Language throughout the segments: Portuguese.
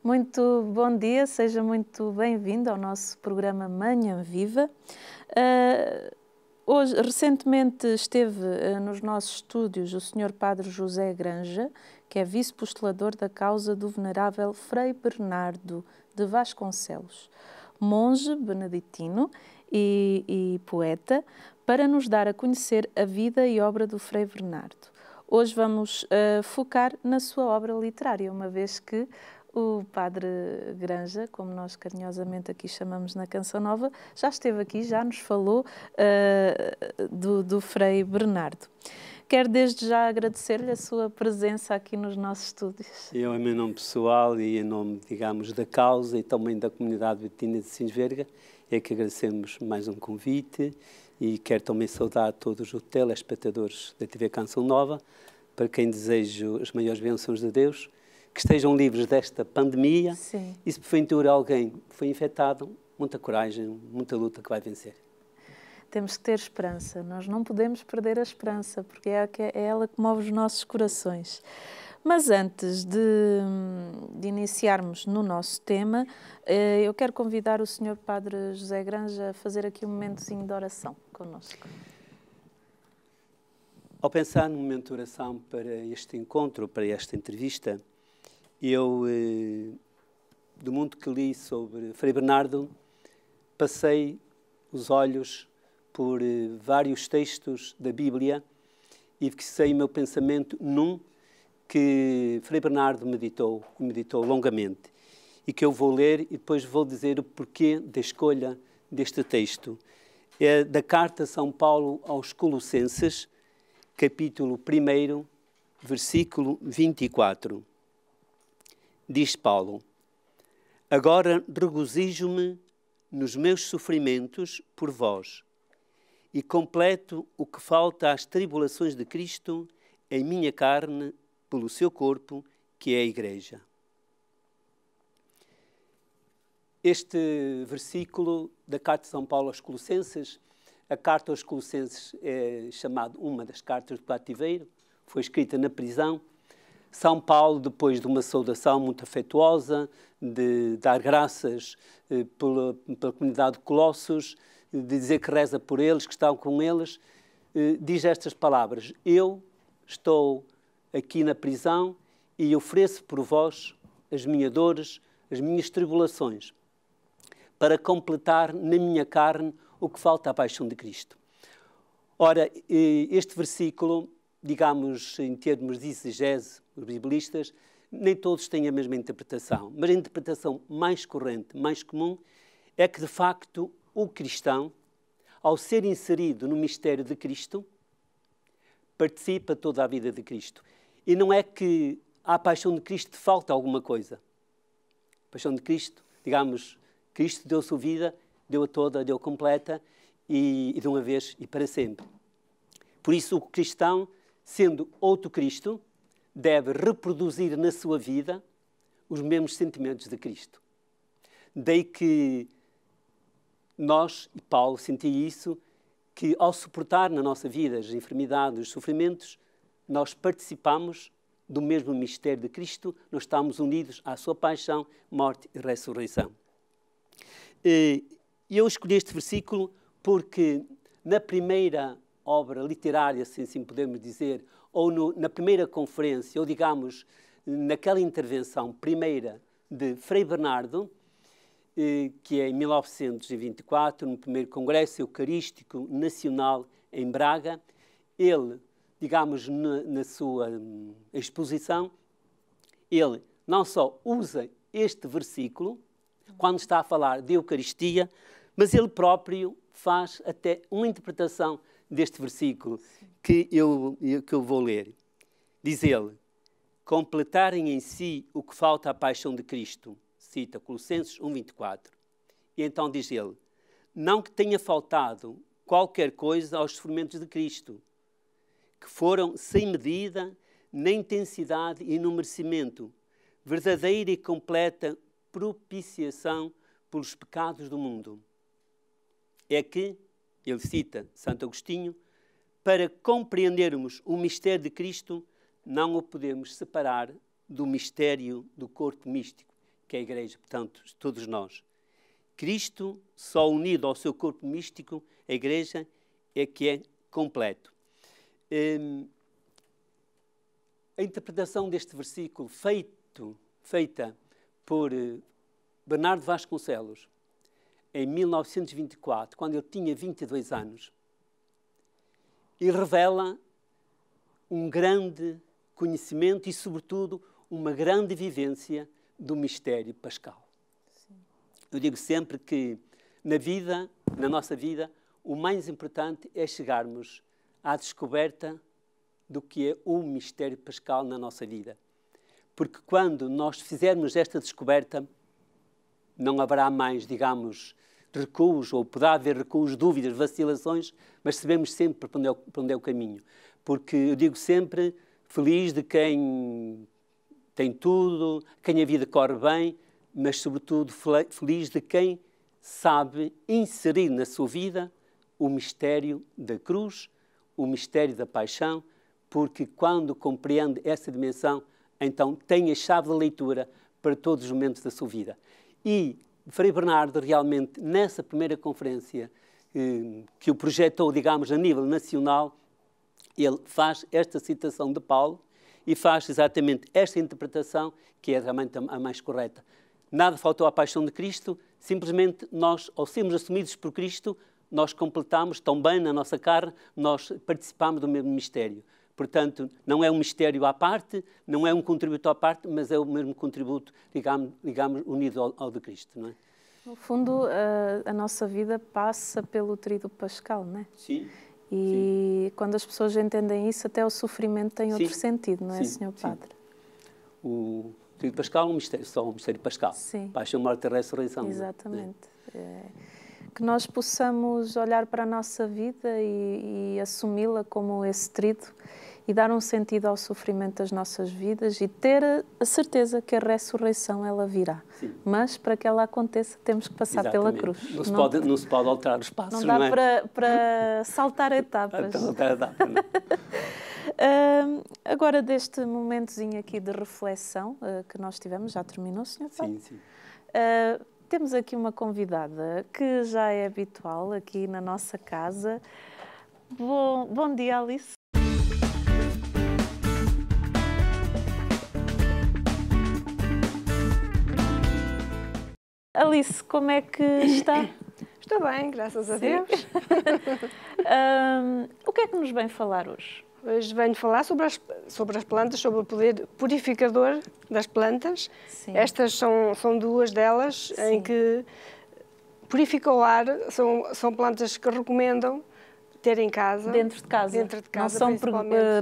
Muito bom dia, seja muito bem-vindo ao nosso programa Manhã Viva. Recentemente esteve nos nossos estúdios o Sr. Padre José Granja, que é vice-postulador da causa do venerável Frei Bernardo de Vasconcelos, monge beneditino e poeta, para nos dar a conhecer a vida e obra do Frei Bernardo. Hoje vamos focar na sua obra literária, uma vez que o Padre Granja, como nós carinhosamente aqui chamamos na Canção Nova, já esteve aqui, já nos falou do Frei Bernardo. Quero desde já agradecer-lhe a sua presença aqui nos nossos estúdios. Eu, em meu nome pessoal e em nome, digamos, da causa e também da comunidade betina de Sinsverga, é que agradecemos mais um convite e quero também saudar todos os telespectadores da TV Canção Nova, para quem desejo as maiores bênçãos de Deus, que estejam livres desta pandemia. Sim. E se porventura alguém foi infectado, muita coragem, muita luta que vai vencer. Temos que ter esperança, nós não podemos perder a esperança, porque é ela que move os nossos corações. Mas antes de iniciarmos no nosso tema, eu quero convidar o Sr. Padre José Granja a fazer aqui um momentozinho de oração connosco. Ao pensar no momento de oração para este encontro, para esta entrevista, eu, do mundo que li sobre Frei Bernardo, passei os olhos por vários textos da Bíblia e fixei o meu pensamento num que Frei Bernardo meditou longamente e que eu vou ler e depois vou dizer o porquê da escolha deste texto. É da carta de São Paulo aos Colossenses, capítulo 1, versículo 24. Diz Paulo: agora regozijo-me nos meus sofrimentos por vós e completo o que falta às tribulações de Cristo em minha carne pelo seu corpo, que é a Igreja. Este versículo da carta de São Paulo aos Colossenses, a carta aos Colossenses é chamada uma das cartas do cativeiro, foi escrita na prisão. São Paulo, depois de uma saudação muito afetuosa, de dar graças pela comunidade de Colossos, de dizer que reza por eles, que estão com eles, diz estas palavras: eu estou aqui na prisão e ofereço por vós as minhas dores, as minhas tribulações, para completar na minha carne o que falta à paixão de Cristo. Ora, este versículo, digamos, em termos de exegese, os biblistas, nem todos têm a mesma interpretação, mas a interpretação mais corrente, mais comum, é que, de facto, o cristão, ao ser inserido no mistério de Cristo, participa toda a vida de Cristo. E não é que à paixão de Cristo falta alguma coisa. A paixão de Cristo, digamos, Cristo deu sua vida, deu-a toda, deu completa, e de uma vez e para sempre. Por isso, o cristão, sendo outro Cristo, deve reproduzir na sua vida os mesmos sentimentos de Cristo. Daí que nós, e Paulo sentia isso, que ao suportar na nossa vida as enfermidades, os sofrimentos, nós participamos do mesmo mistério de Cristo, nós estamos unidos à sua paixão, morte e ressurreição. E eu escolhi este versículo porque na primeira obra literária, se assim podemos dizer, ou na primeira conferência, ou digamos, naquela intervenção primeira de Frei Bernardo, que é em 1924, no primeiro Congresso Eucarístico Nacional em Braga, ele, digamos, na sua exposição, ele não só usa este versículo, quando está a falar de Eucaristia, mas ele próprio faz até uma interpretação deste versículo que eu vou ler. Diz ele: completarem em si o que falta à paixão de Cristo. Cita Colossenses 1:24. E então diz ele: não que tenha faltado qualquer coisa aos sofrimentos de Cristo, que foram sem medida, nem intensidade e no merecimento, verdadeira e completa propiciação pelos pecados do mundo. É que, ele cita Santo Agostinho, para compreendermos o mistério de Cristo, não o podemos separar do mistério do corpo místico. que é a Igreja, portanto, todos nós. Cristo, só unido ao seu corpo místico, a Igreja, é que é completo. A interpretação deste versículo, feita por Bernardo Vasconcelos, em 1924, quando eu tinha 22 anos, e revela um grande conhecimento e, sobretudo, uma grande vivência do mistério pascal. Sim. Eu digo sempre que na nossa vida, o mais importante é chegarmos à descoberta do que é o mistério pascal na nossa vida. Porque quando nós fizermos esta descoberta, não haverá mais, digamos, recuos, ou poderá haver recuos, dúvidas, vacilações, mas sabemos sempre para onde é o caminho. Porque eu digo sempre, feliz de quem tem tudo, quem a vida corre bem, mas sobretudo feliz de quem sabe inserir na sua vida o mistério da cruz, o mistério da paixão, porque quando compreende essa dimensão, então tem a chave da leitura para todos os momentos da sua vida. E Frei Bernardo, realmente, nessa primeira conferência que o projetou, digamos, a nível nacional, ele faz esta citação de Paulo e faz exatamente esta interpretação, que é realmente a mais correta. Nada faltou à paixão de Cristo, simplesmente nós, ao sermos assumidos por Cristo, nós completamos tão bem na nossa carne, nós participamos do mesmo mistério. Portanto, não é um mistério à parte, não é um contributo à parte, mas é o mesmo contributo, digamos unido ao de Cristo, não é? No fundo, a nossa vida passa pelo tríduo pascal, não é? Sim. E quando as pessoas entendem isso, até o sofrimento tem outro sentido, não é, Sr. Padre? O tríduo pascal é um mistério, só um mistério pascal. Sim. Paixão, morte e ressurreição. Exatamente. Que nós possamos olhar para a nossa vida e assumi-la como esse tríduo e dar um sentido ao sofrimento das nossas vidas e ter a certeza que a ressurreição ela virá. Sim. Mas para que ela aconteça temos que passar pela cruz. Não se pode alterar os passos, não dá para saltar etapas. Agora, deste momentozinho aqui de reflexão que nós tivemos, já terminou, Sr. Padre? Sim. Temos aqui uma convidada que já é habitual aqui na nossa casa. Bom dia, Alice. Alice, como é que está? Estou bem, graças a Deus. O que é que nos vem falar hoje? Hoje venho falar sobre as plantas, sobre o poder purificador das plantas. Sim. Estas são duas delas, sim, em que purificam o ar. São plantas que recomendam ter em casa. Dentro de casa? Dentro de casa, não são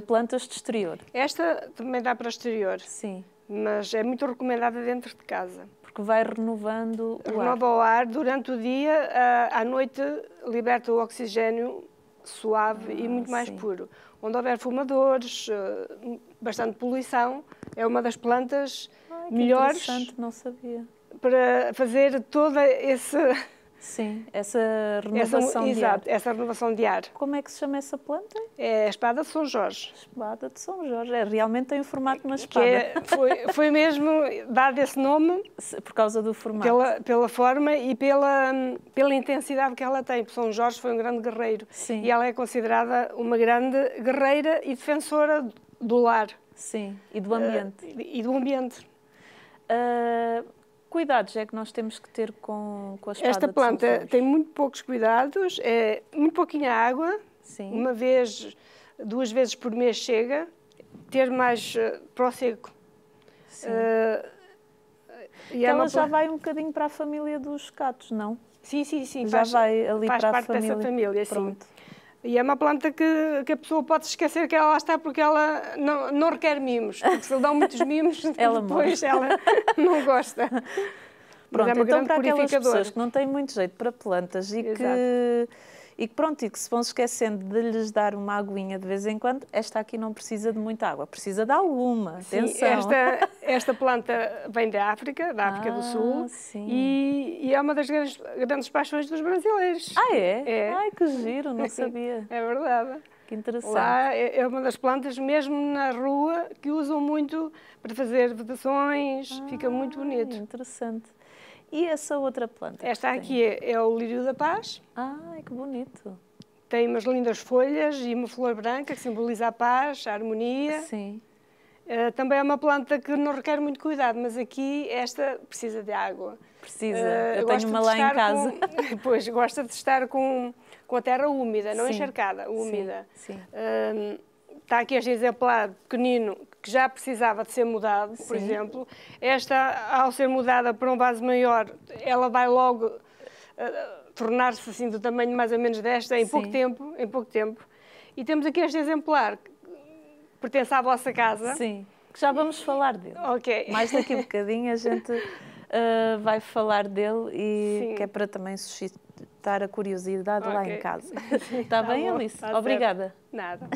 plantas de exterior? Esta também dá para exterior. Sim. Mas é muito recomendada dentro de casa. Porque vai renovando o ar. Renova o ar durante o dia, à noite liberta o oxigênio suave e muito mais puro. Onde houver fumadores, bastante poluição, é uma das plantas melhores. Interessante, não sabia. Para fazer toda essa renovação de ar. Exato, essa renovação de ar. Como é que se chama essa planta? É a espada de São Jorge. Espada de São Jorge. Realmente tem o formato de uma espada. Foi mesmo dado esse nome por causa do formato. Pela forma e pela intensidade que ela tem. São Jorge foi um grande guerreiro. Sim. E ela é considerada uma grande guerreira e defensora do lar. Sim, e do ambiente. E do ambiente. Cuidados é que nós temos que ter com a espada? Esta planta tem muito poucos cuidados, é muito pouquinha água. Sim. Uma vez, 2 vezes por mês chega. Ter mais para o seco. Sim. Ela já vai um bocadinho para a família dos catos, não? Sim. Já vai ali para a família. Faz parte dessa família, sim. Pronto. E é uma planta que a pessoa pode se esquecer que ela lá está porque ela não requer mimos. Porque se lhe dão muitos mimos, depois ela não gosta. Pronto, é uma então para aquelas pessoas que não têm muito jeito para plantas e que se vão esquecendo de lhes dar uma aguinha de vez em quando, esta aqui não precisa de muita água, precisa de alguma, atenção. Sim, esta planta vem da África do Sul, e é uma das grandes paixões dos brasileiros. Ah, é? Ai, que giro, não sabia. É verdade. Que interessante. Lá é uma das plantas, mesmo na rua, que usam muito para fazer vedações, fica muito bonito. Interessante. E essa outra planta? Esta aqui é o lírio da paz. Que bonito. Tem umas lindas folhas e uma flor branca que simboliza a paz, a harmonia. Sim. Também é uma planta que não requer muito cuidado, mas aqui esta precisa de água. Precisa. Eu tenho uma lá em casa. Pois, gosta de estar com a terra úmida, não encharcada, úmida. Sim. Está aqui este exemplar pequenino que já precisava de ser mudado, por exemplo. Esta, ao ser mudada para um vaso maior, ela vai logo tornar-se assim do tamanho mais ou menos desta em pouco tempo. E temos aqui este exemplar que pertence à vossa casa. Sim, que já vamos falar dele. Ok. Mais daqui a bocadinho a gente vai falar dele e que é para também suscitar a curiosidade lá em casa. Está bem, bom, Alice? tá Obrigada. Certo. Nada.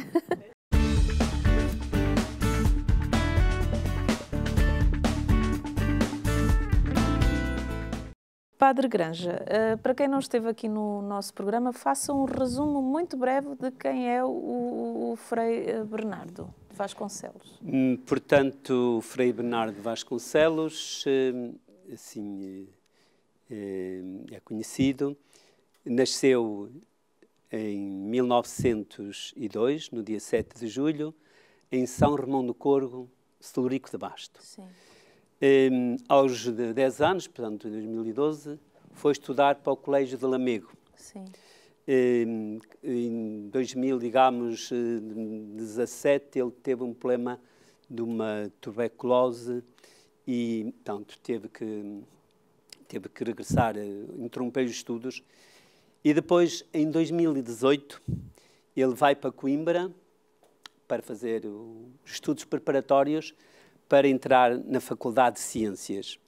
Padre Granja, para quem não esteve aqui no nosso programa, faça um resumo muito breve de quem é o Frei Bernardo de Vasconcelos. Portanto, o Frei Bernardo de Vasconcelos, assim, é conhecido, nasceu em 1902, no dia 7 de julho, em São Romão do Corgo, Celurico de Basto. Sim. Aos 10 anos, portanto, em 2012, foi estudar para o Colégio de Lamego. Sim. Em 2017, ele teve um problema de uma tuberculose e, portanto, teve que regressar, interromper os estudos. E depois, em 2018, ele vai para Coimbra para fazer os estudos preparatórios para entrar na Faculdade de Ciências.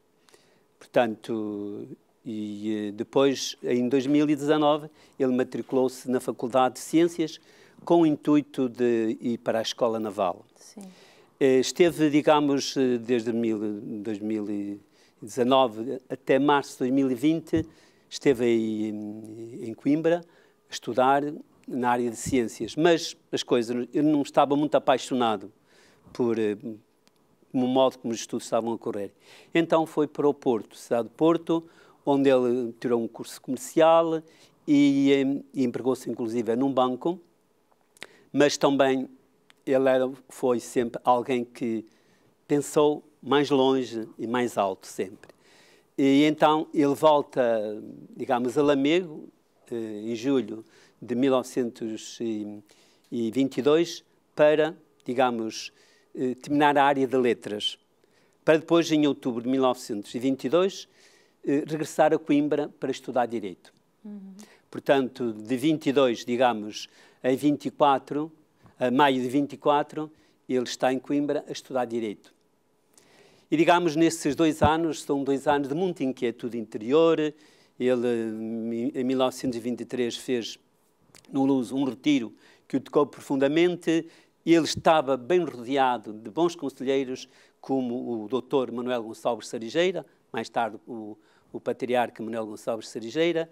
Portanto, e depois, em 2019, ele matriculou-se na Faculdade de Ciências com o intuito de ir para a Escola Naval. Sim. Esteve, digamos, desde 2019 até março de 2020, esteve aí em Coimbra a estudar na área de ciências, mas as coisas, ele não estava muito apaixonado por o modo como os estudos estavam a correr. Então foi para o Porto, cidade de Porto, onde ele tirou um curso comercial e empregou-se inclusive num banco, mas também ele foi sempre alguém que pensou mais longe e mais alto sempre. E então ele volta, digamos, a Lamego, em julho de 1922, para, digamos, terminar a área de letras, para depois, em outubro de 1922, regressar a Coimbra para estudar Direito. Portanto, de 22, digamos, a 24, a maio de 24, ele está em Coimbra a estudar Direito. E, digamos, nesses 2 anos, são 2 anos de muita inquietude interior. Ele, em 1923, fez no Luz um retiro que o tocou profundamente. Ele estava bem rodeado de bons conselheiros, como o Dr. Manuel Gonçalves Sarigeira, mais tarde o Patriarca Manuel Gonçalves Sarigeira,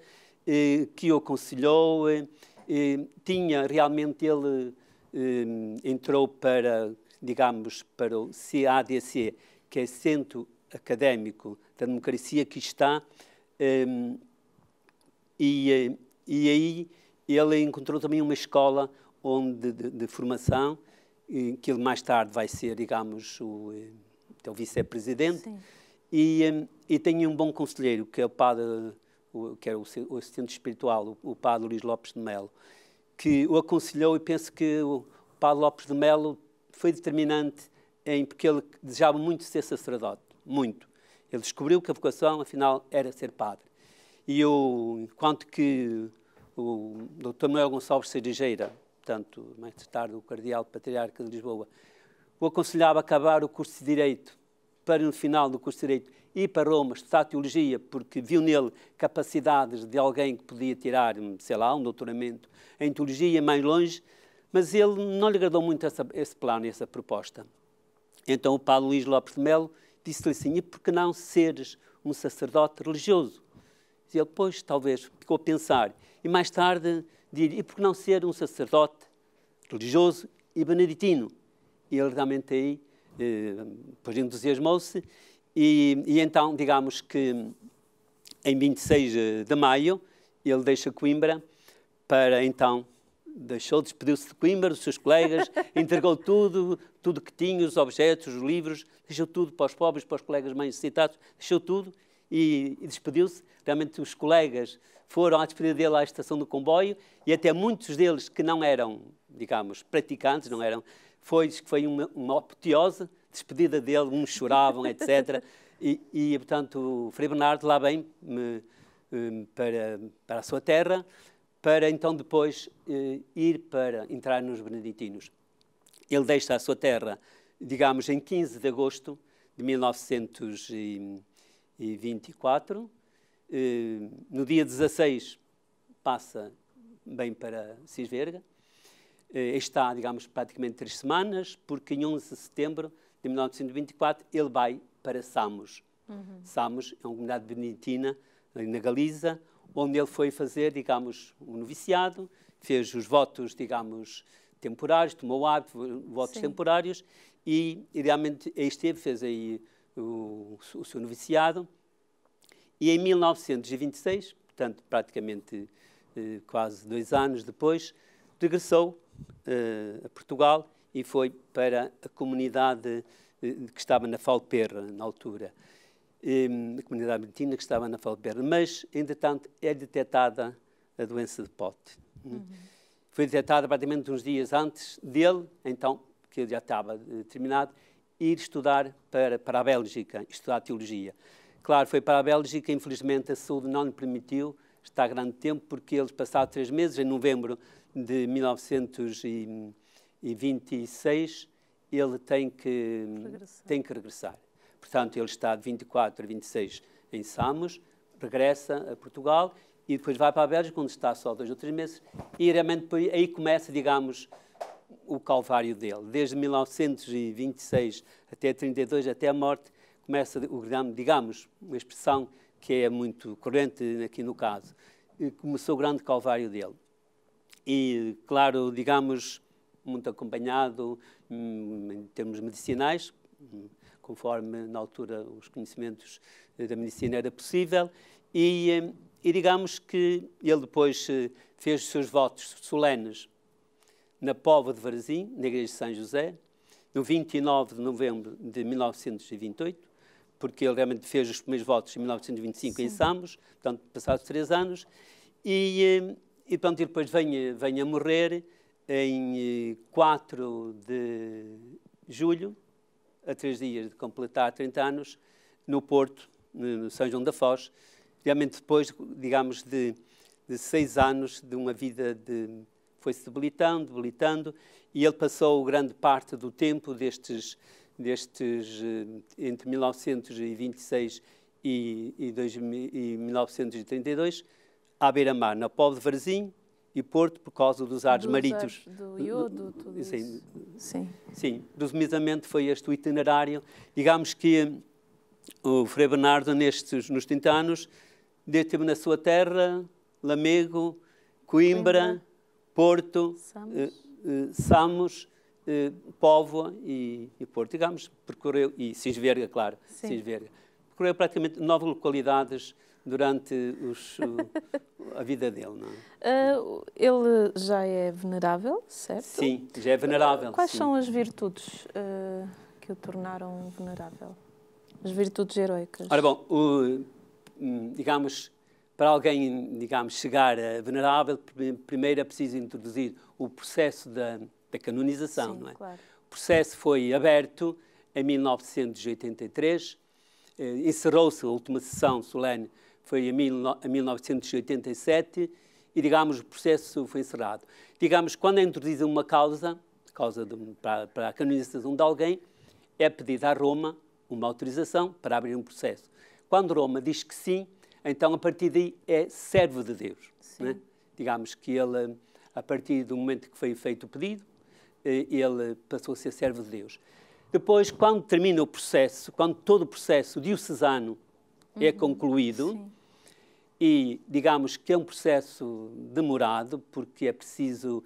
que o aconselhou. Tinha realmente, ele entrou para, digamos, para o CADC, que é Centro Académico da Democracia, que está, e aí ele encontrou também uma escola de formação, que ele mais tarde vai ser, digamos, o vice-presidente, e tem um bom conselheiro, que é o padre, que era o assistente espiritual, o padre Luís Lopes de Melo, que o aconselhou, e penso que o padre Lopes de Melo foi determinante, porque ele desejava muito ser sacerdote, muito. Ele descobriu que a vocação, afinal, era ser padre. E enquanto que o Dr. Manuel Gonçalves Sarigeira, portanto, mais tarde o Cardeal Patriarca de Lisboa, o aconselhava a acabar o curso de Direito, para no final do curso de Direito ir para Roma, estudar Teologia, porque viu nele capacidades de alguém que podia tirar, sei lá, um doutoramento em Teologia mais longe, mas ele não lhe agradou muito esse plano, essa proposta. Então o padre Luís Lopes de Melo disse-lhe assim: e por que não seres um sacerdote religioso? E ele, pois, talvez, ficou a pensar. E mais tarde, e por que não ser um sacerdote religioso e beneditino. E ele realmente aí, depois entusiasmou-se e então, digamos que em 26 de maio, ele deixa Coimbra para então, despediu-se de Coimbra, dos seus colegas, entregou tudo que tinha, os objetos, os livros, deixou tudo para os pobres, para os colegas mais necessitados, deixou tudo e despediu-se. Realmente os colegas foram à despedida dele à estação do comboio e até muitos deles que não eram, digamos, praticantes, não eram, foi uma apoteose, despedida dele, uns choravam, etc. E portanto, o Frei Bernardo lá vem para a sua terra, para então depois ir para entrar nos beneditinos. Ele deixa a sua terra, digamos, em 15 de agosto de 1924. No dia 16 passa bem para Cisverga. Está, digamos, praticamente 3 semanas, porque em 11 de setembro de 1924 ele vai para Samos. Samos é uma comunidade beneditina na Galiza, onde ele foi fazer, digamos, um noviciado, fez os votos, digamos, temporários, tomou o hábito, votos temporários, e realmente aí esteve, fez aí o seu noviciado, e em 1926, portanto, praticamente quase 2 anos depois, regressou a Portugal e foi para a comunidade que estava na Falperra, na altura. A comunidade beneditina que estava na Falperra. Mas, entretanto, é detectada a doença de Pote. Foi detectada praticamente uns dias antes dele, então, que ele já estava terminado, ir estudar para a Bélgica, estudar teologia. Claro, foi para a Bélgica, infelizmente a saúde não lhe permitiu estar grande tempo, porque eles passaram 3 meses, em novembro de 1926, ele tem que regressar. Portanto, ele está de 24 a 26 em Samos, regressa a Portugal e depois vai para a Bélgica, onde está só 2 ou 3 meses, e realmente aí começa, digamos, o calvário dele. Desde 1926 até 32, até a morte, começa, digamos, uma expressão que é muito corrente aqui no caso, começou o grande calvário dele. E, claro, digamos, muito acompanhado em termos medicinais, conforme na altura os conhecimentos da medicina era possível, e digamos que ele depois fez os seus votos solenes na Póvoa de Varzim, na igreja de São José, no 29 de novembro de 1928, porque ele realmente fez os primeiros votos em 1925 em Samos, portanto, passados 3 anos, e portanto, ele depois vem a morrer em 4 de julho, a 3 dias de completar 30 anos, no Porto, no São João da Foz, realmente depois, digamos, de 6 anos de uma vida foi-se debilitando, e ele passou grande parte do tempo destes entre 1926 e 1932, à beira-mar, na Póvoa de Varzim e Porto, por causa dos ares marítimos. Do iodo, tudo isso. Sim, resumidamente foi este o itinerário. Digamos que o Frei Bernardo, nos 30 anos, esteve na sua terra, Lamego, Coimbra, Porto, Samos, Póvoa e Porto, digamos, percorreu, e Cisverga, claro, Cisverga. Percorreu praticamente 9 localidades durante a vida dele, não é? Ele já é venerável, certo? Sim, já é venerável. Quais são as virtudes que o tornaram venerável? As virtudes heroicas? Ora bom, digamos, para alguém, digamos, chegar a venerável, primeiro é preciso introduzir o processo da canonização, não é? Claro. O processo foi aberto em 1983, encerrou-se a última sessão solene, foi em 1987, e, digamos, o processo foi encerrado. Digamos, quando é introduzida uma causa para a canonização de alguém, é pedida a Roma uma autorização para abrir um processo. Quando Roma diz que sim, então, a partir daí, é servo de Deus. Né? Digamos que ele, a partir do momento que foi feito o pedido, ele passou a ser servo de Deus. Depois, quando termina o processo, quando todo o processo diocesano é concluído, e digamos que é um processo demorado, porque é preciso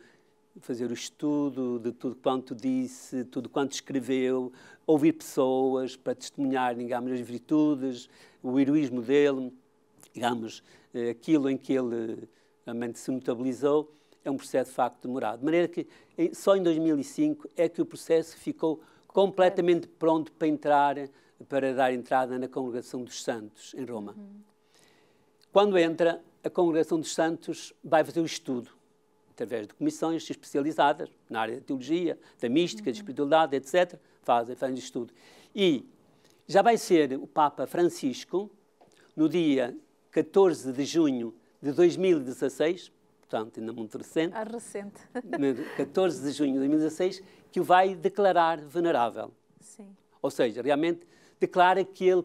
fazer o estudo de tudo quanto disse, tudo quanto escreveu, ouvir pessoas para testemunhar, digamos, as virtudes, o heroísmo dele, digamos, aquilo em que ele realmente se notabilizou, é um processo de facto demorado. De maneira que só em 2005 é que o processo ficou completamente pronto para dar entrada na Congregação dos Santos, em Roma. Quando entra, a Congregação dos Santos vai fazer o estudo, através de comissões especializadas na área da teologia, da mística, da espiritualidade, etc. Fazem o estudo. E já vai ser o Papa Francisco, no dia 14 de junho de 2016, portanto, ainda muito recente, 14 de junho de 2016, que o vai declarar venerável. Sim. Ou seja, realmente declara que ele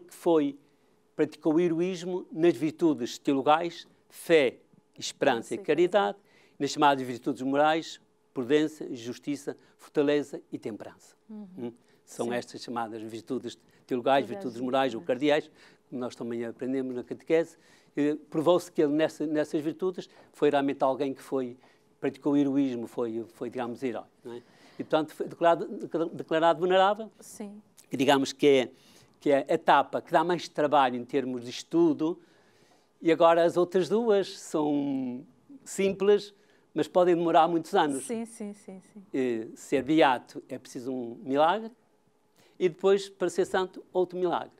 praticou o heroísmo nas virtudes teologais, fé, esperança e caridade, nas chamadas virtudes morais, prudência, justiça, fortaleza e temperança. São estas chamadas virtudes teologais, virtudes morais ou cardeais, que nós também aprendemos na catequese. Provou-se que ele, nessas virtudes, foi realmente alguém que praticou o heroísmo, foi digamos, herói. Não é? E, portanto, foi declarado venerável, Sim. que digamos que é a etapa que dá mais trabalho em termos de estudo, e agora as outras duas são simples, mas podem demorar muitos anos. Sim. Ser beato é preciso um milagre, e depois, para ser santo, outro milagre.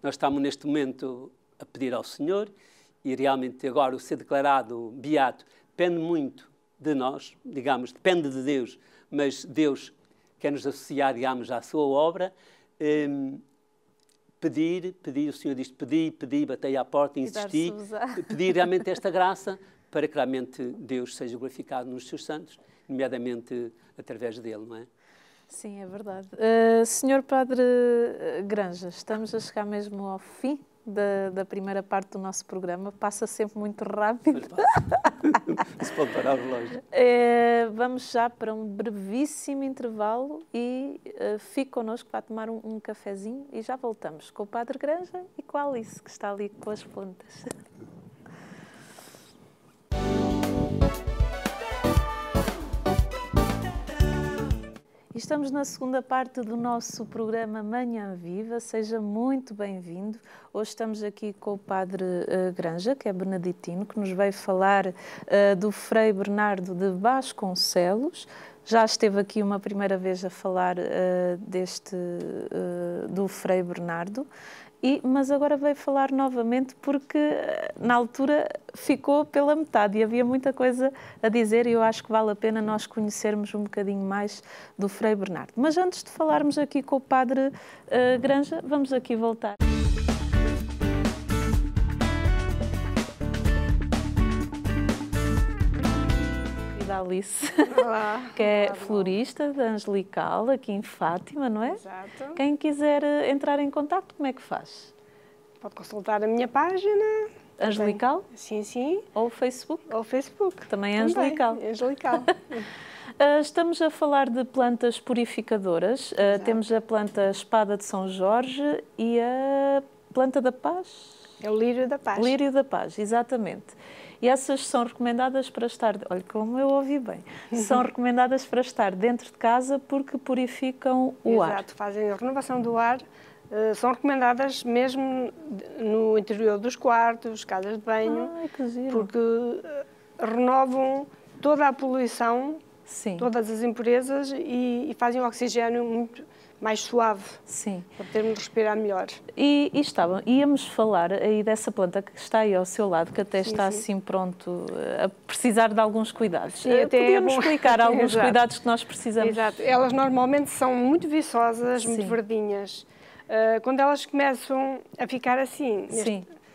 Nós estamos, neste momento, a pedir ao Senhor, e realmente agora o ser declarado beato depende muito de nós, digamos, depende de Deus, mas Deus quer nos associar, digamos, à sua obra. Pedir, o Senhor diz, pedi, batei à porta, insisti, pedir realmente esta graça para que realmente Deus seja glorificado nos seus santos, nomeadamente através dele, não é? Sim, é verdade. Senhor Padre Granja, estamos a chegar mesmo ao fim da primeira parte do nosso programa. Passa sempre muito rápido. Se pode parar o relógio. Vamos já para um brevíssimo intervalo e fique connosco para tomar um cafezinho e já voltamos com o Padre Granja e com a Alice, que está ali com as plantas. E estamos na segunda parte do nosso programa Manhã Viva. Seja muito bem-vindo. Hoje estamos aqui com o Padre Granja, que é beneditino, que nos vai falar do Frei Bernardo de Vasconcelos. Já esteve aqui uma primeira vez a falar do Frei Bernardo. Mas agora veio falar novamente porque na altura ficou pela metade e havia muita coisa a dizer e eu acho que vale a pena nós conhecermos um bocadinho mais do Frei Bernardo. Mas antes de falarmos aqui com o Padre Granja, vamos aqui voltar. Da Alice, Olá. que é florista da Angelical, aqui em Fátima, não é? Exato. Quem quiser entrar em contacto, como é que faz? Pode consultar a minha página. Angelical? Sim. Ou Facebook? Ou Facebook. Também é Angelical. Angelical. Estamos a falar de plantas purificadoras. Temos a planta Espada de São Jorge e a planta da Paz. É o Lírio da Paz. Lírio da Paz, exatamente. E essas são recomendadas para estar... Olha, como eu ouvi bem. São recomendadas para estar dentro de casa porque purificam o ar. Exato, fazem a renovação do ar. São recomendadas mesmo no interior dos quartos, casas de banho. Ai, que giro. Porque renovam toda a poluição, Sim. todas as impurezas e fazem o oxigênio muito mais suave. Sim. Para podermos respirar melhor. Íamos falar aí dessa planta que está aí ao seu lado, que até está assim pronto a precisar de alguns cuidados. Podia-nos explicar alguns cuidados que nós precisamos? Exato. Elas normalmente são muito viçosas, muito verdinhas. Quando elas começam a ficar assim...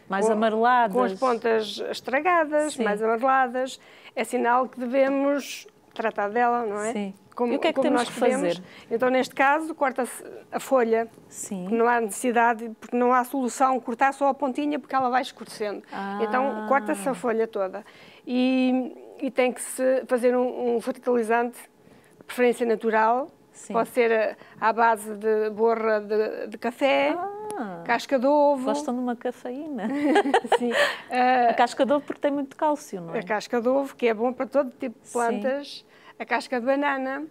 mais amareladas. Com as pontas estragadas, mais amareladas, é sinal que devemos tratar dela, não é? Sim. E o que é que temos que fazer? Então, neste caso, corta-se a folha. Sim. Não há necessidade, porque não há solução cortar só a pontinha, porque ela vai escurecendo. Então, corta-se a folha toda. E tem que se fazer um fertilizante, de preferência natural. Sim. Pode ser à base de borra de café, casca de ovo. Gostam de uma cafeína. Sim. A casca de ovo porque tem muito cálcio, não é? A casca de ovo, que é bom para todo tipo de plantas. a casca de banana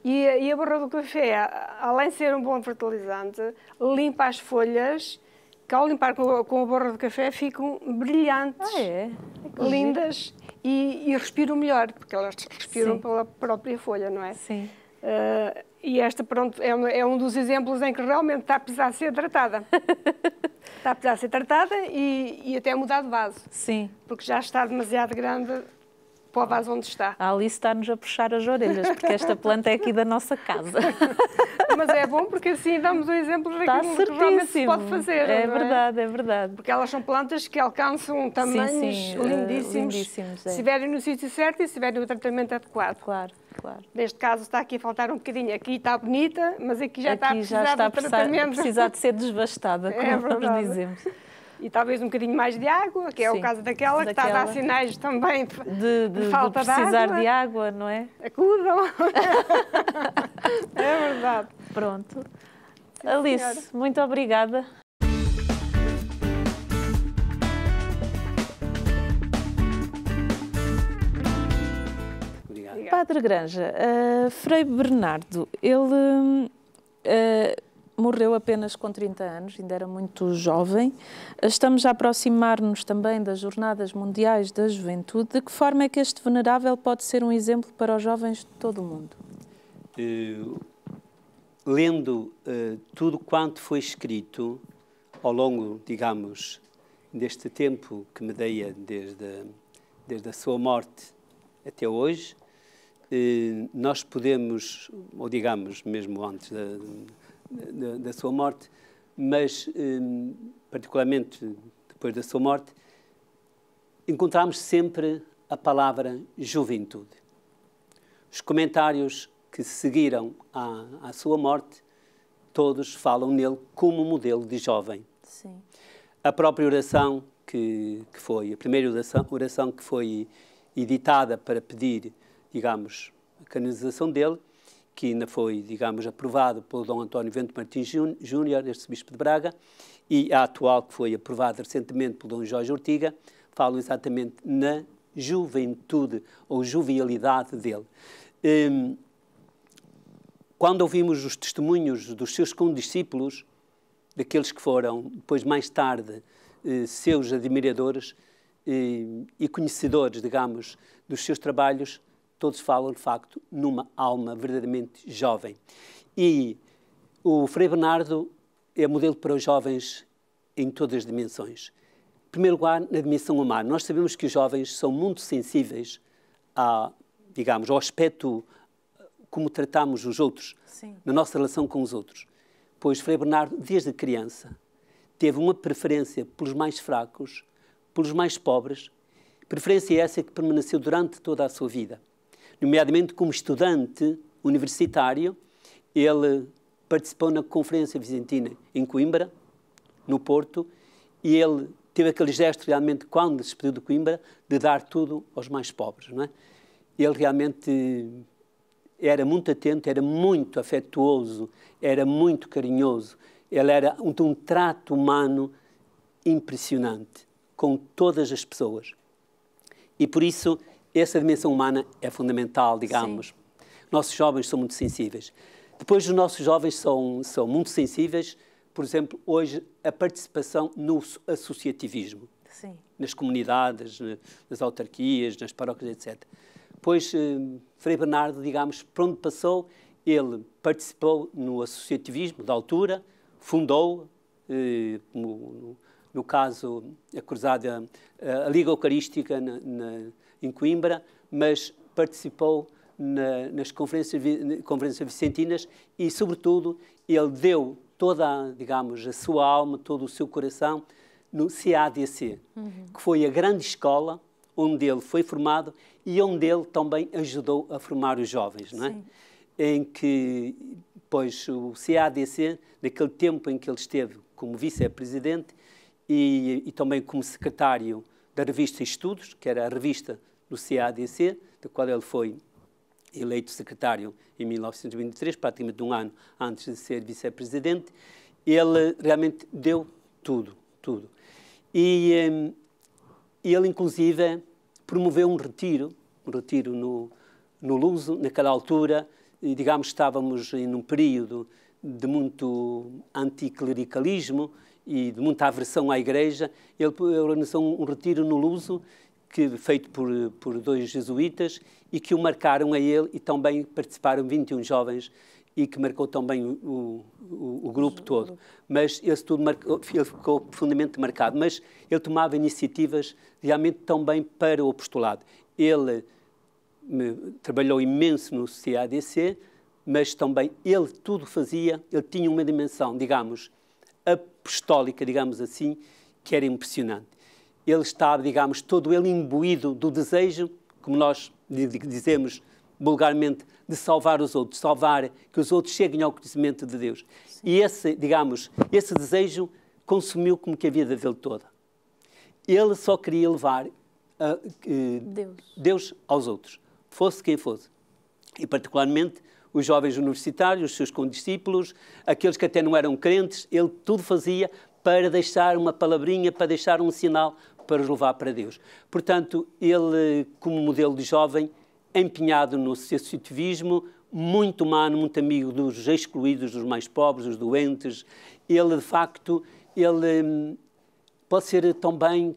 e a borra do café, além de ser um bom fertilizante, limpa as folhas, que ao limpar com a borra do café ficam brilhantes, lindas e respiram melhor, porque elas respiram pela própria folha, não é? Sim. E esta, pronto, é um dos exemplos em que realmente está a precisar ser tratada. Está a precisar ser tratada e até mudar de vaso. Sim. Porque já está demasiado grande para o vaso onde está. A Alice está-nos a puxar as orelhas, porque esta planta é aqui da nossa casa. Mas é bom porque assim damos um exemplo daquilo que realmente se pode fazer. É verdade, é verdade. Porque elas são plantas que alcançam tamanhos lindíssimos, se estiverem no sítio certo e se tiverem o tratamento adequado. Claro, claro. Neste caso está aqui a faltar um bocadinho. Aqui está bonita, mas aqui já está a precisar de tratamento. Precisar de ser desvastada, como nós dizemos. E talvez um bocadinho mais de água, que é o caso daquela que está a dar sinais também de falta de água. Precisar de água, não é? Acudam. É verdade. Pronto. Sim, Alice, senhora. muito obrigada. Obrigado. Padre Granja, Frei Bernardo, ele morreu apenas com 30 anos, ainda era muito jovem. Estamos a aproximar-nos também das Jornadas Mundiais da Juventude. De que forma é que este venerável pode ser um exemplo para os jovens de todo o mundo? Lendo tudo quanto foi escrito ao longo, digamos, deste tempo que medeia desde a sua morte até hoje, nós podemos, ou digamos, mesmo antes da sua morte, mas particularmente depois da sua morte, encontramos sempre a palavra juventude. Os comentários que seguiram à sua morte, todos falam nele como modelo de jovem. Sim. A própria oração que foi, a primeira oração que foi editada para pedir, digamos, a canonização dele, que ainda foi, digamos, aprovado pelo Dom António Vento Martins Júnior, arcebispo de Braga, e a atual, que foi aprovada recentemente pelo Dom Jorge Ortiga, falam exatamente na juventude ou jovialidade dele. Quando ouvimos os testemunhos dos seus condiscípulos, daqueles que foram, depois, mais tarde, seus admiradores e conhecedores, digamos, dos seus trabalhos, todos falam, de facto, numa alma verdadeiramente jovem. E o Frei Bernardo é modelo para os jovens em todas as dimensões. Em primeiro lugar, na dimensão humana. Nós sabemos que os jovens são muito sensíveis digamos, ao aspecto como tratamos os outros, Sim. na nossa relação com os outros. Pois Frei Bernardo, desde criança, teve uma preferência pelos mais fracos, pelos mais pobres, preferência essa que permaneceu durante toda a sua vida. Nomeadamente, como estudante universitário, ele participou na Conferência Vicentina em Coimbra, no Porto, e ele teve aquele gesto realmente, quando se despediu de Coimbra, de dar tudo aos mais pobres, não é? Ele realmente era muito atento, era muito afetuoso, era muito carinhoso. Ele era um trato humano impressionante com todas as pessoas. E por isso, essa dimensão humana é fundamental, digamos. Sim. Nossos jovens são muito sensíveis. Depois, os nossos jovens são muito sensíveis, por exemplo, hoje, a participação no associativismo. Sim. Nas comunidades, nas autarquias, nas paróquias, etc. Pois, Frei Bernardo, digamos, por onde passou, ele participou no associativismo da altura, fundou, no caso, a Cruzada, a Liga Eucarística em Coimbra, mas participou nas conferências vicentinas e, sobretudo, ele deu toda, digamos, a sua alma, todo o seu coração no CADC, que foi a grande escola onde ele foi formado e onde ele também ajudou a formar os jovens, não é? Sim. Em que, pois, o CADC, naquele tempo em que ele esteve como vice-presidente e também como secretário da revista Estudos, que era a revista do CADC, da qual ele foi eleito secretário em 1923, praticamente um ano antes de ser vice-presidente, ele realmente deu tudo. E ele, inclusive, promoveu um retiro no Luso, naquela altura, e, digamos, estávamos em um período de muito anticlericalismo e de muita aversão à Igreja. Ele organizou um retiro no Luso, feito por 2 jesuítas, e que o marcaram a ele, e também participaram 21 jovens, e que marcou também o grupo todo. Mas ele ficou profundamente marcado. Mas ele tomava iniciativas realmente também para o apostolado. Ele trabalhou imenso no CADC, mas também ele tudo fazia, ele tinha uma dimensão, digamos, apostólica, digamos assim, que era impressionante. Ele estava, digamos, todo ele imbuído do desejo, como nós dizemos vulgarmente, de salvar os outros, salvar que os outros cheguem ao conhecimento de Deus. Sim. E esse desejo consumiu como que a vida dele toda. Ele só queria levar Deus aos outros, fosse quem fosse. E particularmente os jovens universitários, os seus condiscípulos, aqueles que até não eram crentes, ele tudo fazia para deixar uma palavrinha, para deixar um sinal, para os levar para Deus. Portanto, ele, como modelo de jovem, empenhado no associativismo, muito humano, muito amigo dos excluídos, dos mais pobres, dos doentes. Ele, de facto, ele pode ser também,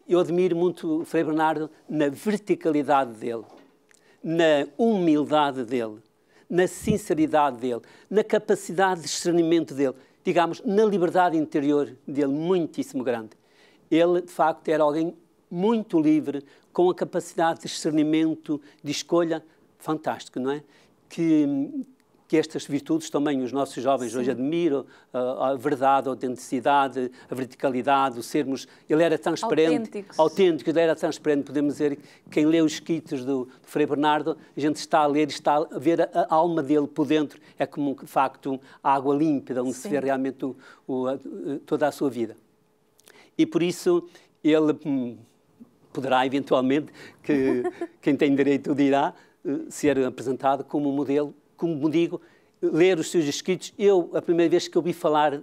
eu admiro muito o Frei Bernardo na verticalidade dele, na humildade dele, na sinceridade dele, na capacidade de discernimento dele, digamos, na liberdade interior dele, muitíssimo grande. Ele, de facto, era alguém muito livre, com a capacidade de discernimento, de escolha, fantástico, não é? Que estas virtudes também os nossos jovens Sim. hoje admiram, a verdade, a autenticidade, a verticalidade, o sermos... Ele era transparente, autêntico, ele era transparente, podemos dizer, quem lê os escritos do Frei Bernardo, a gente está a ler, está a ver a alma dele por dentro, é como, de facto, a água límpida, onde Sim. se vê realmente toda a sua vida. E por isso ele poderá, eventualmente, que quem tem direito dirá, ser apresentado como modelo, como digo, ler os seus escritos. A primeira vez que ouvi falar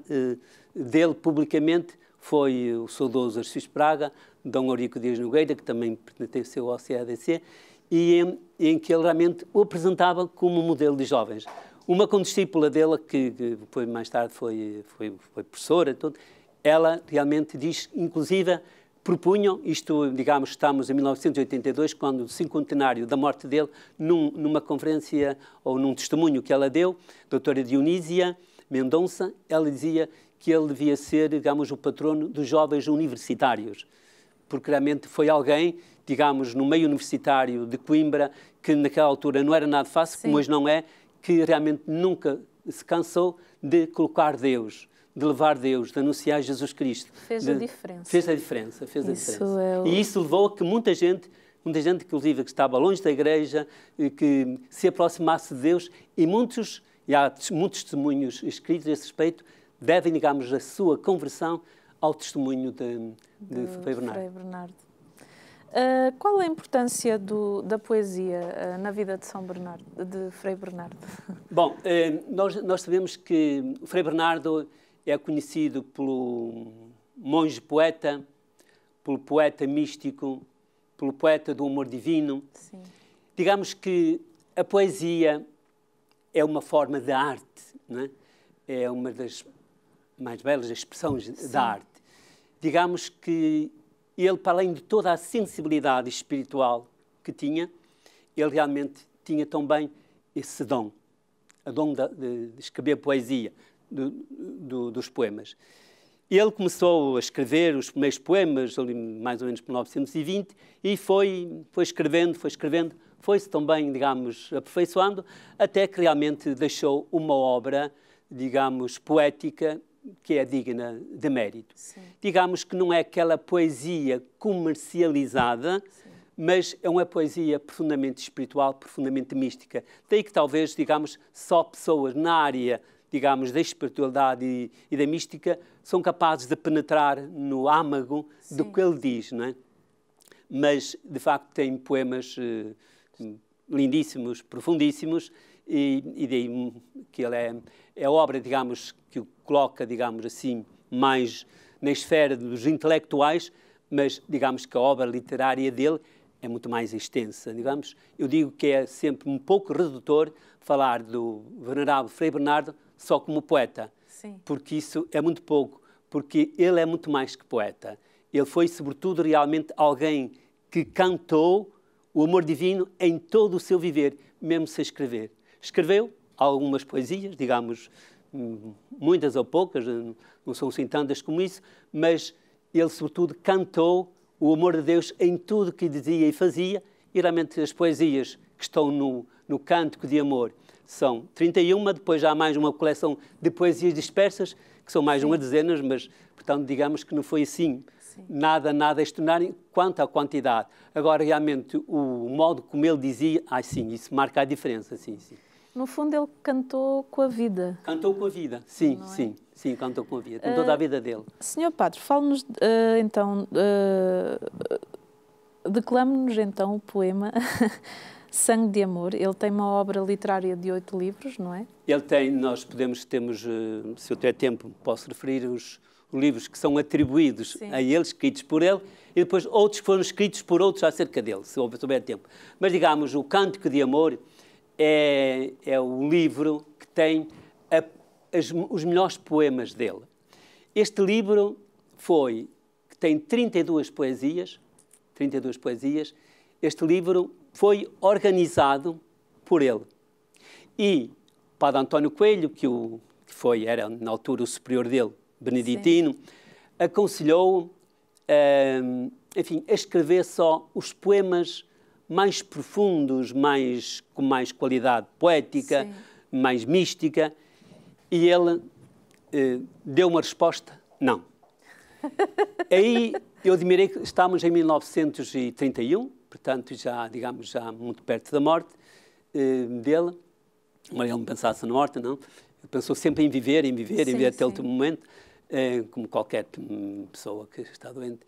dele publicamente foi o saudoso Arcides Praga, Dom Eurico Dias Nogueira, que também pertenceu ao CADC, e em que ele realmente o apresentava como modelo de jovens. Uma condiscípula dele, que depois mais tarde foi professora, ela realmente diz, inclusive, propunham, isto, digamos, estamos em 1982, quando o 50º da morte dele, numa conferência ou num testemunho que ela deu, a doutora Dionísia Mendonça, ela dizia que ele devia ser, digamos, o patrono dos jovens universitários, porque realmente foi alguém, digamos, no meio universitário de Coimbra, que naquela altura não era nada fácil, Sim. como hoje não é, que realmente nunca se cansou de colocar Deus, de levar Deus, de anunciar Jesus Cristo. Fez a diferença. Fez a diferença. E isso levou a que muita gente, inclusive, que estava longe da Igreja, que se aproximasse de Deus, e há muitos testemunhos escritos a esse respeito, devem, digamos, a sua conversão ao testemunho de Frei Bernardo. Qual a importância da poesia na vida de Frei Bernardo? Bom, nós sabemos que o Frei Bernardo é conhecido pelo monge poeta, pelo poeta místico, pelo poeta do humor divino. Sim. Digamos que a poesia é uma forma de arte, não é? É uma das mais belas expressões Sim. da arte. Digamos que ele, para além de toda a sensibilidade espiritual que tinha, ele realmente tinha também esse dom, a dom de escrever poesia, dos poemas. Ele começou a escrever os primeiros poemas, ali mais ou menos por 1920, e foi escrevendo, foi-se também, digamos, aperfeiçoando, até que realmente deixou uma obra, digamos, poética, que é digna de mérito. Sim. Digamos que não é aquela poesia comercializada, Sim. mas é uma poesia profundamente espiritual, profundamente mística. Daí que talvez, digamos, só pessoas na área, digamos, da espiritualidade e da mística são capazes de penetrar no âmago Sim. do que ele diz, não é? Mas, de facto, tem poemas lindíssimos, profundíssimos, e daí que ele é a obra, digamos, que o coloca, digamos assim, mais na esfera dos intelectuais, mas digamos que a obra literária dele é muito mais extensa, digamos. Eu digo que é sempre um pouco redutor falar do venerável Frei Bernardo só como poeta, Sim. porque isso é muito pouco, porque ele é muito mais que poeta. Ele foi, sobretudo, realmente alguém que cantou o amor divino em todo o seu viver, mesmo sem escrever. Escreveu algumas poesias, digamos, muitas ou poucas, não são assim tantas como isso, mas ele, sobretudo, cantou o amor de Deus em tudo que dizia e fazia, e realmente as poesias que estão no Cântico de Amor são 31, depois já há mais uma coleção de poesias dispersas, que são mais uma dezena, mas, portanto, digamos que não foi assim, nada extraordinário quanto à quantidade. Agora, realmente, o modo como ele dizia, sim, isso marca a diferença, sim. No fundo, ele cantou com a vida. Cantou com a vida, sim, cantou com a vida, com toda a vida dele. Senhor Padre, fale-nos, então, declame-nos, então, o poema Sangue de Amor. Ele tem uma obra literária de 8 livros, não é? Ele tem, temos, se eu tiver tempo, posso referir os livros que são atribuídos a ele, escritos por ele, e depois outros que foram escritos por outros acerca dele, se houver tempo. Mas, digamos, o Cântico de Amor é o livro que tem os melhores poemas dele. Este livro que tem 32 poesias, este livro foi organizado por ele. E o Padre António Coelho, que era na altura o superior dele, beneditino, aconselhou, a escrever só os poemas mais profundos, com mais qualidade poética, mais mística, e ele deu uma resposta, não. Aí eu admirei que estamos em 1931, portanto, já muito perto da morte dele. Mas ele não pensasse na morte, não. Ele pensou sempre em viver até o último momento, como qualquer pessoa que está doente.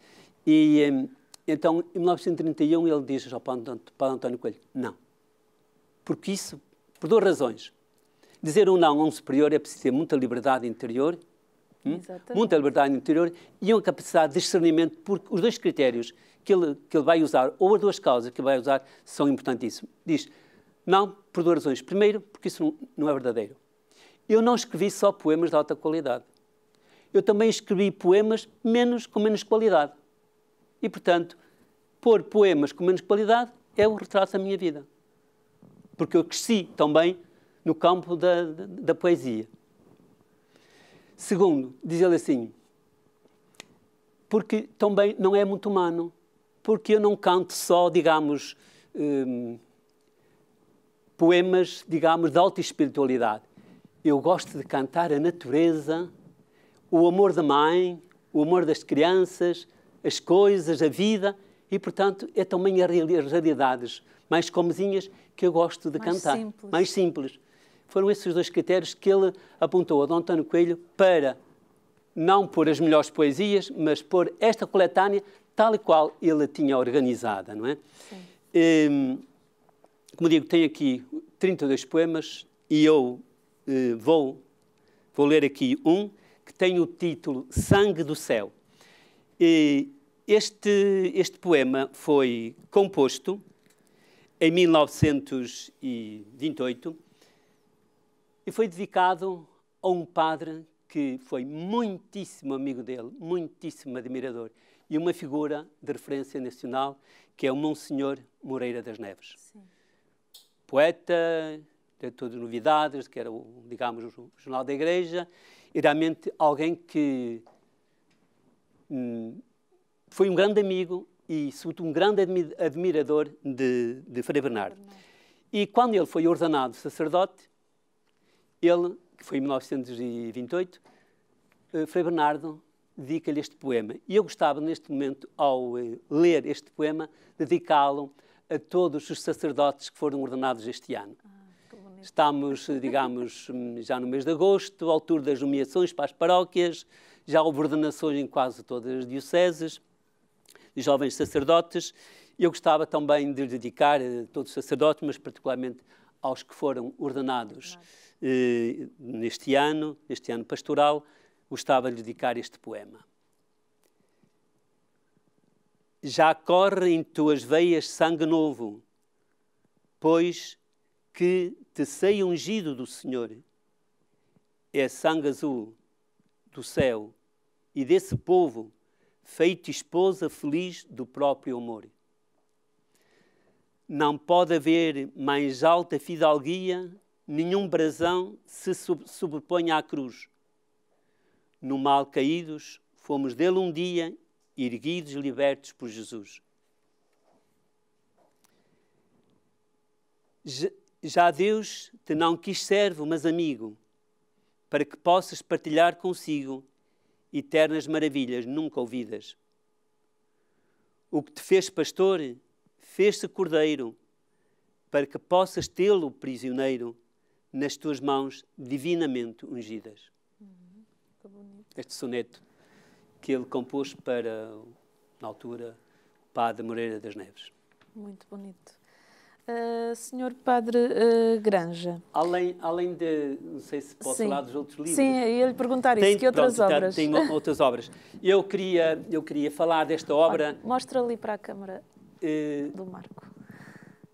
E então, em 1931, ele diz ao Padre António Coelho, não. Porque isso, por 2 razões. Dizer um não a um superior é preciso ter muita liberdade interior, muita liberdade interior e uma capacidade de discernimento, porque os 2 critérios que ele vai usar, ou as 2 causas que ele vai usar, são importantíssimos. Diz, não, por 2 razões. Primeiro, porque isso não é verdadeiro. Eu não escrevi só poemas de alta qualidade. Eu também escrevi poemas com menos qualidade. E, portanto, pôr poemas com menos qualidade é o retrato da minha vida. Porque eu cresci também no campo da poesia. Segundo, diz ele assim, porque também não é muito humano, porque eu não canto só, digamos, poemas, digamos, de alta espiritualidade. Eu gosto de cantar a natureza, o amor da mãe, o amor das crianças, as coisas, a vida, e, portanto, é também as realidades mais comezinhas que eu gosto de cantar. Mais simples. Foram esses 2 critérios que ele apontou a Dom António Coelho para não pôr as melhores poesias, mas pôr esta coletânea tal e qual ele a tinha organizada, não é? Como digo, tem aqui 32 poemas e eu vou ler aqui um que tem o título Sangue do Céu. Este poema foi composto em 1928 e foi dedicado a um padre que foi muitíssimo amigo dele, muitíssimo admirador, e uma figura de referência nacional, que é o Monsenhor Moreira das Neves. Sim. Poeta, diretor de novidades, que era, digamos, o jornal da Igreja, e realmente alguém que foi um grande amigo e, sobretudo, um grande admirador de Frei Bernardo. E quando ele foi ordenado sacerdote, ele, que foi em 1928, Frei Bernardo dedica-lhe este poema. E eu gostava, neste momento, ao ler este poema, dedicá-lo a todos os sacerdotes que foram ordenados este ano. Estamos, digamos, já no mês de agosto, à altura das nomeações para as paróquias, já houve ordenações em quase todas as dioceses, de jovens sacerdotes, e eu gostava também de dedicar a todos os sacerdotes, mas particularmente aos que foram ordenados neste ano pastoral, gostava de dedicar este poema. já corre em tuas veias sangue novo, pois que te sei ungido do Senhor. É sangue azul do céu e desse povo, feito esposa feliz do próprio amor. Não pode haver mais alta fidalguia, nenhum brasão se sobreponha à cruz. No mal caídos, fomos dele um dia, erguidos e libertos por Jesus. Já Deus te não quis servo, mas amigo, para que possas partilhar consigo eternas maravilhas nunca ouvidas. O que te fez pastor, fez-se cordeiro, para que possas tê-lo prisioneiro nas tuas mãos divinamente ungidas. Este soneto que ele compôs para, na altura, o padre Moreira das Neves. Muito bonito. Senhor Padre Granja. Além de, não sei se posso falar dos outros livros. Sim, eu ia lhe perguntar isso. Que outras obras? Tem outras obras. Eu queria falar desta obra... Mostra ali para a câmara do Marco.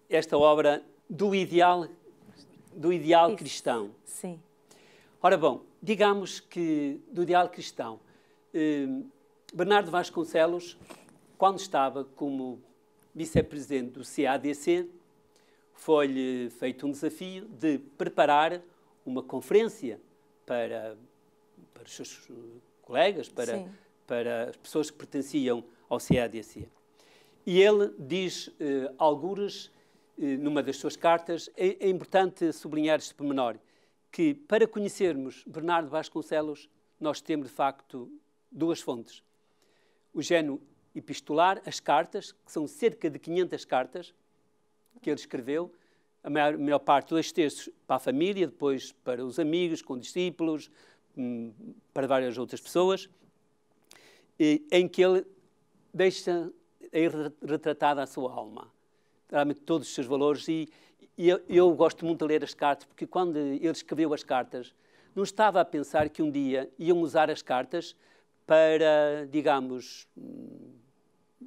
Esta obra do ideal cristão. Sim. Ora bom, digamos que do ideal cristão, Bernardo Vasconcelos, quando estava como vice-presidente do CADC, foi-lhe feito um desafio de preparar uma conferência para os seus colegas, para as pessoas que pertenciam ao CADC. E ele diz, algures, numa das suas cartas, é importante sublinhar este pormenor, que para conhecermos Bernardo Vasconcelos, nós temos, de facto, duas fontes. O género epistolar, as cartas, que são cerca de 500 cartas que ele escreveu, a maior parte, 2/3 para a família, depois para os amigos, condiscípulos, para várias outras pessoas, em que ele deixa retratada a sua alma, realmente todos os seus valores. E eu gosto muito de ler as cartas, porque quando ele escreveu as cartas, não estava a pensar que um dia iam usar as cartas para, digamos,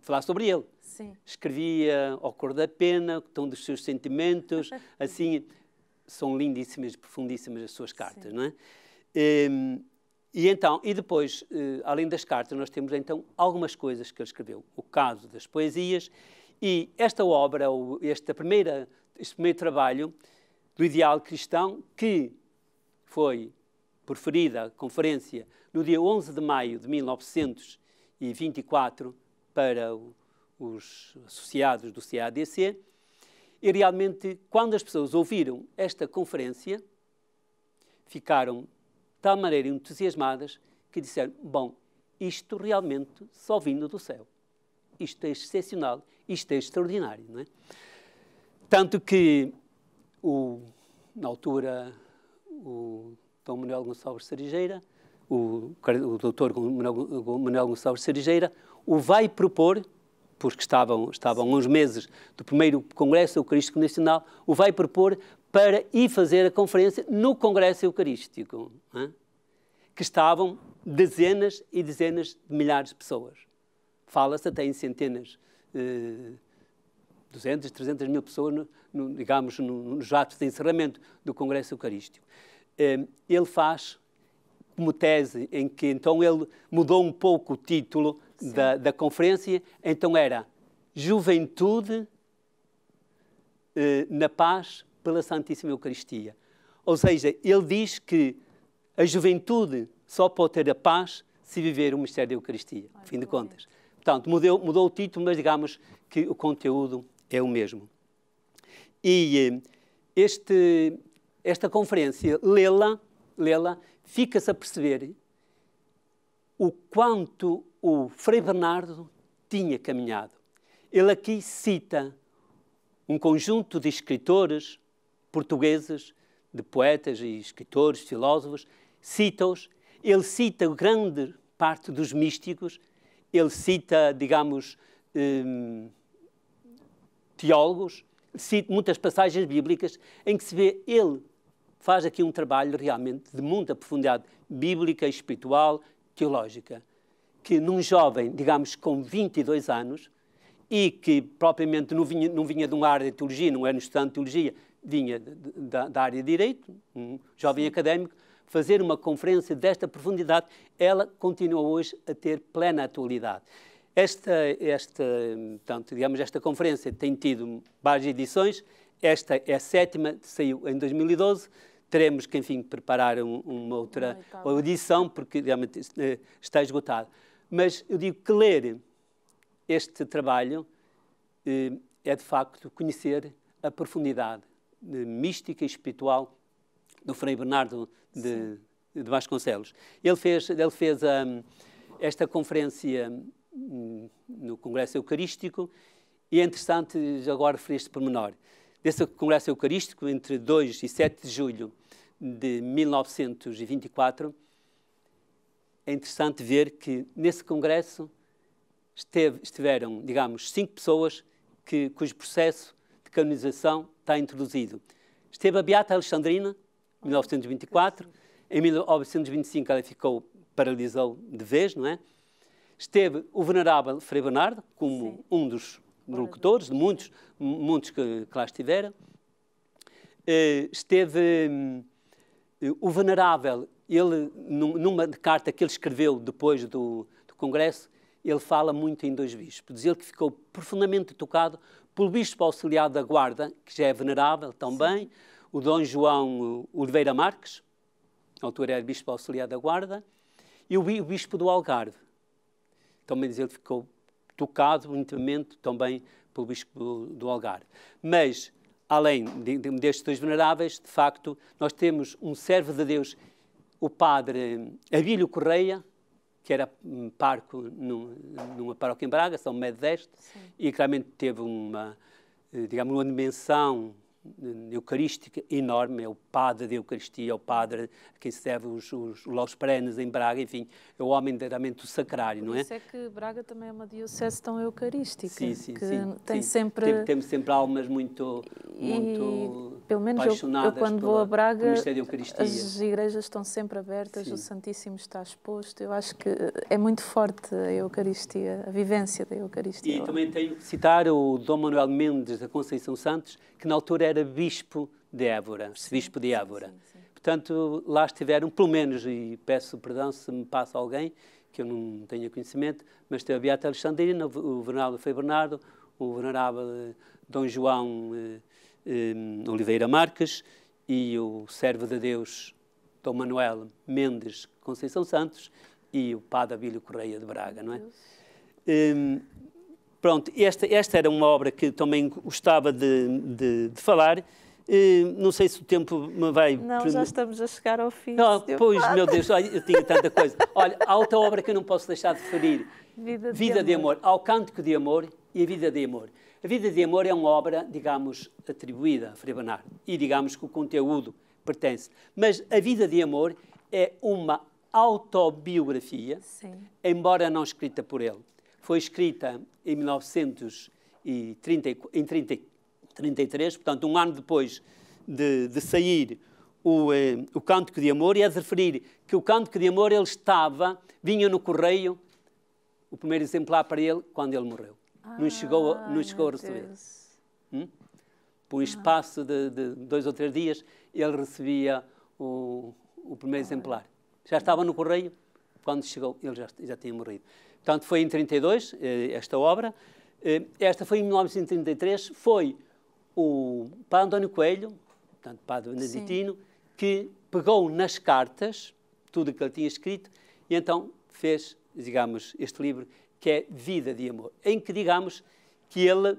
falar sobre ele. Sim. Escrevia ao cor da pena, o tom dos seus sentimentos, assim, são lindíssimas, profundíssimas as suas cartas, não é? E depois, além das cartas, nós temos então algumas coisas que ele escreveu. O caso das poesias e esta obra, este primeiro trabalho do ideal cristão, que foi proferida a conferência no dia 11 de maio de 1924 para os associados do CADC, e realmente, quando as pessoas ouviram esta conferência, ficaram de tal maneira entusiasmadas que disseram, bom, isto realmente só vindo do céu. Isto é excepcional, isto é extraordinário, não é? Tanto que, na altura, o Dom Manuel Gonçalves Cerejeira, o doutor Manuel Gonçalves Cerejeira, o vai propor, porque estavam uns meses do primeiro Congresso Eucarístico Nacional, o vai propor para ir fazer a conferência no Congresso Eucarístico, que estavam dezenas e dezenas de milhares de pessoas. Fala-se até em centenas, 200, 300 mil pessoas, digamos, nos atos de encerramento do Congresso Eucarístico. Ele faz como tese em que, então, ele mudou um pouco o título da conferência, então era Juventude na Paz pela Santíssima Eucaristia. Ou seja, ele diz que a juventude só pode ter a paz se viver o mistério da Eucaristia, ao fim de contas. Portanto, mudou o título, mas digamos que o conteúdo é o mesmo. E esta conferência, lê-la, fica-se a perceber o quanto o Frei Bernardo tinha caminhado. Ele aqui cita um conjunto de escritores portugueses, de poetas e escritores, filósofos, cita-os. Ele cita grande parte dos místicos, ele cita, digamos, teólogos, cita muitas passagens bíblicas em que se vê, ele faz aqui um trabalho realmente de muita profundidade bíblica, espiritual, teológica, que num jovem, digamos, com 22 anos, e que propriamente não vinha de uma área de teologia, não era um estudante de teologia, vinha da área de direito, um jovem académico, fazer uma conferência desta profundidade, ela continua hoje a ter plena atualidade. Portanto, digamos, esta conferência tem tido várias edições, esta é a 7ª, saiu em 2012, teremos que, enfim, preparar uma outra edição, porque realmente está esgotado. Mas eu digo que ler este trabalho é, de facto, conhecer a profundidade mística e espiritual do Frei Bernardo de Vasconcelos. Ele fez esta conferência no Congresso Eucarístico e é interessante, agora referi este pormenor, desse Congresso Eucarístico, entre 2 e 7 de julho de 1924, é interessante ver que nesse congresso estiveram, digamos, 5 pessoas cujo processo de canonização está introduzido. Esteve a Beata Alexandrina, em 1924, em 1925 ela paralisou de vez, não é? Esteve o venerável Frei Bernardo, como um dos locutores, de muitos que lá estiveram. Esteve o venerável, ele, numa carta que ele escreveu depois do Congresso, ele fala muito em 2 bispos. Diz ele que ficou profundamente tocado pelo bispo auxiliar da Guarda, que já é venerável também, o Dom João Oliveira Marques, na altura era bispo auxiliar da Guarda, e o bispo do Algarve. Também diz ele que ficou tocado intimamente também pelo bispo do Algarve. Mas, além destes 2 veneráveis, de facto, nós temos um servo de Deus, o padre Abílio Correia, que era parco numa paróquia em Braga, São Médio deste, e claramente teve uma dimensão eucarística enorme, é o padre da Eucaristia, é o padre a quem se deve os Laus Perenes em Braga, enfim, é o homem realmente do sacrário, não é? Isso é que Braga também é uma diocese tão eucarística, sim, tem sempre... Temos sempre almas muito pelo menos apaixonadas eu quando vou a Braga, as igrejas estão sempre abertas, o Santíssimo está exposto, eu acho que é muito forte a Eucaristia, a vivência da Eucaristia. E também tenho que citar o Dom Manuel Mendes da Conceição Santos, que na altura era bispo de Évora, arcebispo de Évora. Portanto, lá estiveram, pelo menos, e peço perdão se me passa alguém, que eu não tenha conhecimento, mas teve a Beata Alexandrina, o venerável Frei Bernardo, o venerável Dom João Oliveira Marques e o servo de Deus Dom Manuel Mendes Conceição Santos e o padre Abílio Correia de Braga, não é? Pronto, esta era uma obra que também gostava de falar. Não sei se o tempo me vai... Não, já estamos a chegar ao fim. Não, pois, meu Deus, eu tinha tanta coisa. Olha, há outra obra que eu não posso deixar de referir. Vida de Amor. Há o Cântico de Amor e a Vida de Amor. A Vida de Amor é uma obra, digamos, atribuída a Frei Bernardo. E digamos que o conteúdo pertence. Mas a Vida de Amor é uma autobiografia, embora não escrita por ele. Foi escrita em 1933, portanto, um ano depois de sair o Cântico de Amor, e é de referir que o Cântico de Amor vinha no correio, o primeiro exemplar para ele, quando ele morreu. Não chegou a receber. Por um espaço de 2 ou 3 dias, ele recebia o primeiro exemplar. Já estava no correio, quando chegou, ele já tinha morrido. Portanto, foi em 1932, esta obra. Esta foi em 1933, foi o Padre António Coelho, portanto, Padre beneditino, que pegou nas cartas tudo o que ele tinha escrito e então fez, digamos, este livro que é Vida de Amor, em que, digamos, que ele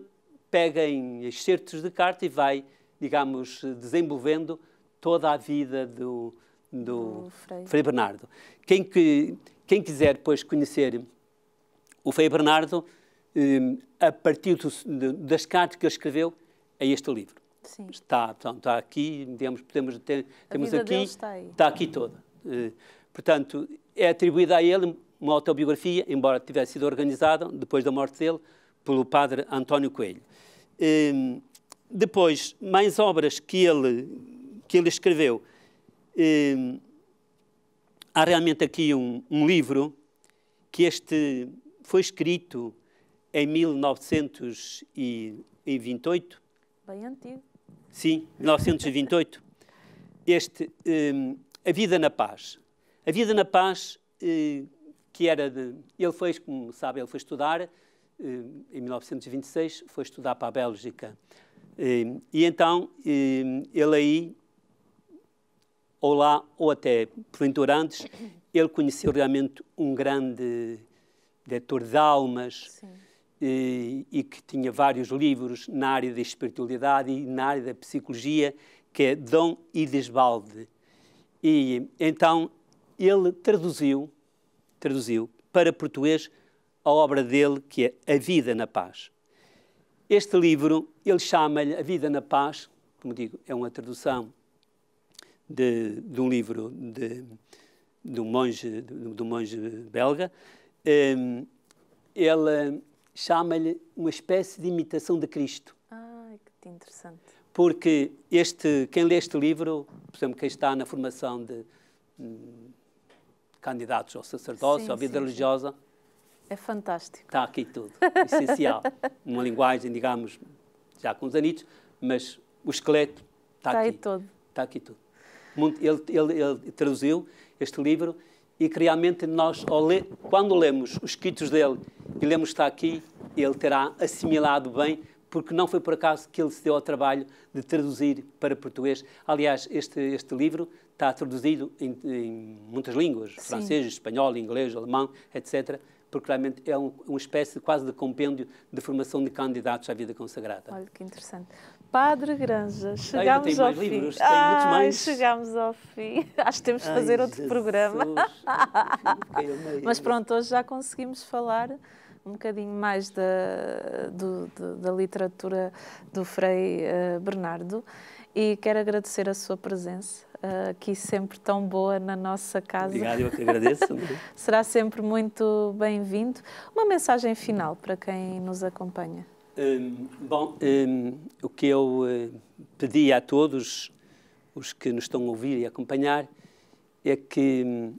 pega em excertos de carta e vai, digamos, desenvolvendo toda a vida do Frei Bernardo. Quem quiser depois conhecer o Frei Bernardo, a partir das cartas que ele escreveu, é este livro. Sim. Está aqui, digamos, temos aqui, está aqui toda. Portanto, é atribuída a ele uma autobiografia, embora tivesse sido organizada, depois da morte dele, pelo padre António Coelho. Depois, mais obras que ele escreveu. Há realmente aqui um livro que foi escrito em 1928. Bem antigo. Sim, 1928. A Vida na Paz. A Vida na Paz, que era de... Ele foi, como sabe, ele foi estudar, em 1926, foi estudar para a Bélgica. E então, ele aí, ou lá, ou até porventura antes, ele conheceu realmente um grande leitor de almas, e que tinha vários livros na área da espiritualidade e na área da psicologia, que é Dom Idesbalde. E então ele traduziu para português a obra dele, que é A Vida na Paz. Este livro, ele chama-lhe A Vida na Paz, como digo, é uma tradução de um livro de um monge belga. Ele chama-lhe uma espécie de imitação de Cristo. Ai, que interessante. Porque quem lê este livro, por exemplo, quem está na formação de candidatos ao sacerdócio, à vida religiosa, é fantástico. Está aqui tudo, essencial. Uma linguagem, digamos, já com os anitos, mas o esqueleto está aqui. Aí todo. Está aqui tudo. Ele traduziu este livro e que realmente nós, quando lemos os escritos dele e lemos que está aqui, ele terá assimilado bem, porque não foi por acaso que ele se deu ao trabalho de traduzir para português. Aliás, este livro está traduzido em muitas línguas, francês, espanhol, inglês, alemão, etc., porque realmente é uma espécie quase de compêndio de formação de candidatos à vida consagrada. Olha que interessante. Padre Granja, chegámos ao fim. Livros, tenho muitos mais. Chegámos ao fim. Acho que temos de fazer outro programa. Mas pronto, hoje já conseguimos falar um bocadinho mais da literatura do Frei Bernardo, e quero agradecer a sua presença aqui, sempre tão boa na nossa casa. Obrigado, eu que agradeço. Será sempre muito bem-vindo. Uma mensagem final para quem nos acompanha. O que eu pedi a todos os que nos estão a ouvir e a acompanhar é que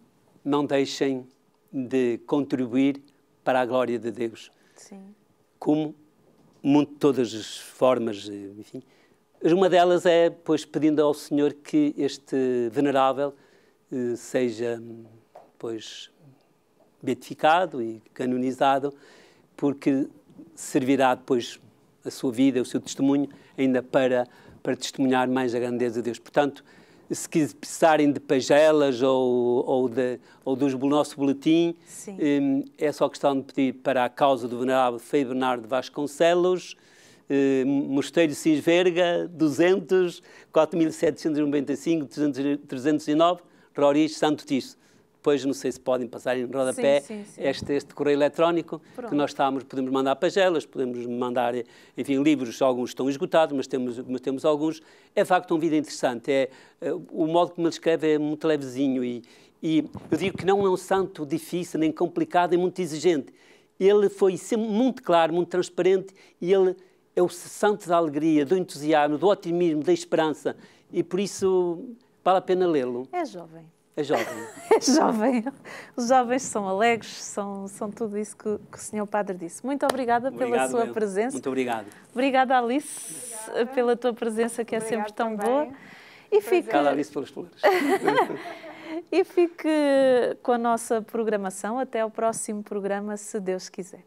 não deixem de contribuir para a glória de Deus. Sim. Como todas as formas, enfim. Uma delas é, pois, pedindo ao Senhor que este venerável seja, pois, beatificado e canonizado, porque servirá depois a sua vida, o seu testemunho, ainda para testemunhar mais a grandeza de Deus. Portanto, se precisarem de pagelas ou do nosso boletim, é só questão de pedir para a causa do venerável Frei Bernardo Vasconcelos, Mosteiro de Cisverga, 200, 4795, 309, Roriz, Santo Tirso. Depois, não sei se podem passar em rodapé este correio eletrónico. Pronto. Que nós podemos mandar pagelas, podemos mandar, enfim, livros, alguns estão esgotados, mas temos alguns. É de facto uma vida interessante. O modo como ele escreve é muito levezinho e eu digo que não é um santo difícil, nem complicado, nem muito exigente. Ele foi sempre muito claro, muito transparente, e ele é o santo da alegria, do entusiasmo, do otimismo, da esperança, e por isso vale a pena lê-lo. É jovem. É jovem. É jovem. Os jovens são alegres, são tudo isso que o Sr. Padre disse. Muito obrigada pela sua presença. Muito obrigado. Obrigada, Alice, pela tua presença, que é sempre tão boa. E fique... Alice, pelas flores. E fique com a nossa programação. Até ao próximo programa, se Deus quiser.